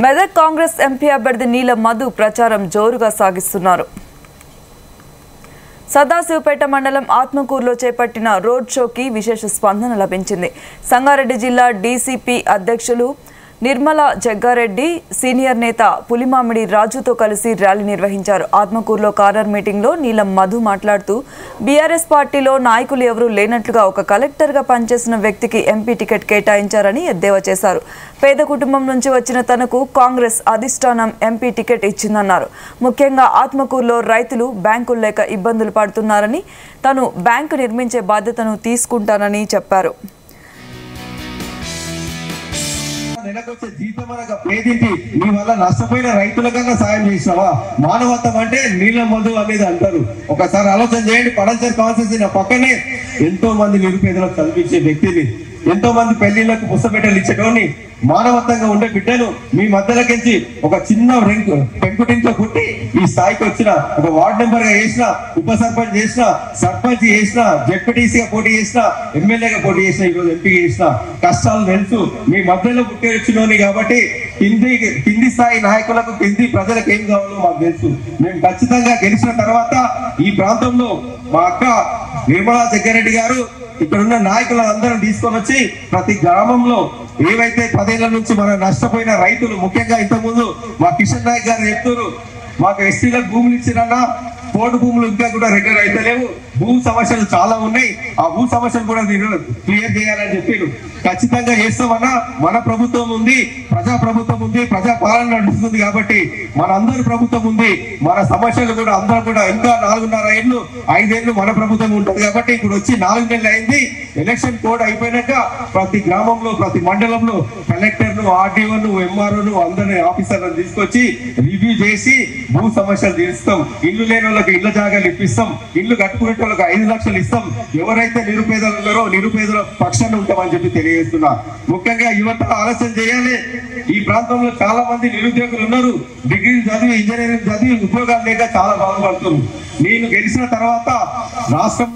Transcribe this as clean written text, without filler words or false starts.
Medak Congress MP అభ్యర్థి నీల మధు ప్రచారం జోరుగా సాగిస్తున్నారు. సదాశివపేట మండలం ఆత్మకూరులో చేపట్టిన రోడ్ షోకి విశేష స్పందన లభించింది. సంగారెడ్డి జిల్లా డీసీపీ అధ్యక్షులు నిర్మల జగ్గారెడ్డి సీనియర్ నేత పులిమామిడి రాజుతో కలిసి ర్యాలీ నిర్వహించారు. ఆత్మకూరులో కార్నర్ మీటింగ్లో నీలం మధు మాట్లాడుతూ బీఆర్ఎస్ పార్టీలో నాయకులు ఎవరూ లేనట్లుగా ఒక కలెక్టర్గా పనిచేసిన వ్యక్తికి ఎంపీ టికెట్ కేటాయించారని ఎద్దేవా చేశారు. పేద కుటుంబం నుంచి వచ్చిన తనకు కాంగ్రెస్ అధిష్టానం ఎంపీ టికెట్ ఇచ్చిందన్నారు. ముఖ్యంగా ఆత్మకూరులో రైతులు బ్యాంకులు లేక ఇబ్బందులు పడుతున్నారని, తాను బ్యాంకు నిర్మించే బాధ్యతను తీసుకుంటానని చెప్పారు. నెలకొచ్చే జీతం అనగా పేదింటి నీ వల్ల నష్టపోయిన రైతులకన్నా సాయం చేసినావా? మానవత్వం అంటే నీళ్ళ మధు అనేది అంటారు. ఒకసారి ఆలోచన చేయండి. పడంచేరు కాన్స్టిట్యూన్సీ పక్కనే ఎంతో మంది నిరుపేదలకు కల్పించే వ్యక్తిని, ఎంతో మంది పెళ్లిళ్లకు పుస్తపెట్టలు ఇచ్చేటోని, మానవత్వంగా ఉండే బిడ్డను మీ మధ్యలోకించి ఒక చిన్న పెంకుటింట్లో పుట్టి ఈ స్థాయికి వచ్చిన, ఒక వార్డు మెంబర్ గా చేసిన, ఉప సర్పంచ్ చేసిన, సర్పంచ్ చేసిన, జెడ్పీటీసీగా పోటీ చేసిన, ఎమ్మెల్యేగా పోటీ చేసిన, ఈరోజు ఎంపీగా చేసిన కష్టాలు తెలుసు. మీ మధ్యలో పుట్టి వచ్చినోని కాబట్టి కింది స్థాయి నాయకులకు, కింది ప్రజలకు ఏం కావాలో మాకు తెలుసు. మేము ఖచ్చితంగా గెలిచిన తర్వాత ఈ ప్రాంతంలో మా అక్క నిర్మలా జగ్గారెడ్డి గారు ఇక్కడ ఉన్న నాయకులందరం తీసుకొని వచ్చి ప్రతి గ్రామంలో ఏవైతే 10 ఏళ్ల నుంచి మన నష్టపోయిన రైతులు, ముఖ్యంగా ఇంతకుముందు మా కిషన్ నాయక్ గారు చెప్తారు, మాకు ఎస్టీలకు భూములు ఇచ్చిరన్నా కోర్టు భూములు ఇంకా కూడా రెగ్యులర్ అయితే లేవు, భూ సమస్యలు చాలా ఉన్నాయి, ఆ భూ సమస్యలు కూడా క్లియర్ చేయాలని చెప్పారు. ఖచ్చితంగా చేస్తామన్నా. మన ప్రభుత్వం ఉంది, ప్రజా ప్రభుత్వం ఉంది, ప్రజా పాలన నడుస్తుంది కాబట్టి మన అందరి ప్రభుత్వం ఉంది. మన సమస్యలు కూడా అందరూ కూడా ఇంకా 4.5 ఏళ్ళు 5 ఏళ్ళు మన ప్రభుత్వం ఉంటుంది కాబట్టి ఇప్పుడు వచ్చి 4 నెలలు అయింది. ఎలక్షన్ కోడ్ అయిపోయినాక ప్రతి గ్రామంలో, ప్రతి మండలంలో కలెక్టర్ను, ఆర్డీఓను, ఎంఆర్ఓను అందరినీ ఆఫీసర్లను తీసుకొచ్చి రివ్యూ చేసి భూ సమస్యలు తీరుస్తాం. ఇల్లు లేని వాళ్ళకి ఇళ్ల జాగాలు ఇప్పిస్తాం, ఇల్లు కట్టుకునే వాళ్ళకి 5 లక్షలు ఇస్తాం. ఎవరైతే నిరుపేదలు ఉన్నారో నిరుపేదల పక్షాన ఉంటామని చెప్పి తెలియజేస్తున్నా. ముఖ్యంగా యువత ఆలోచన చేయాలి. ఈ ప్రాంతంలో చాలా మంది నిరుద్యోగులు ఉన్నారు. డిగ్రీలు చదివి, ఇంజనీరింగ్ చదివి ఉద్యోగాలు లేక చాలా బాధపడుతున్నారు. నేను గెలిచిన తర్వాత రాష్ట్రం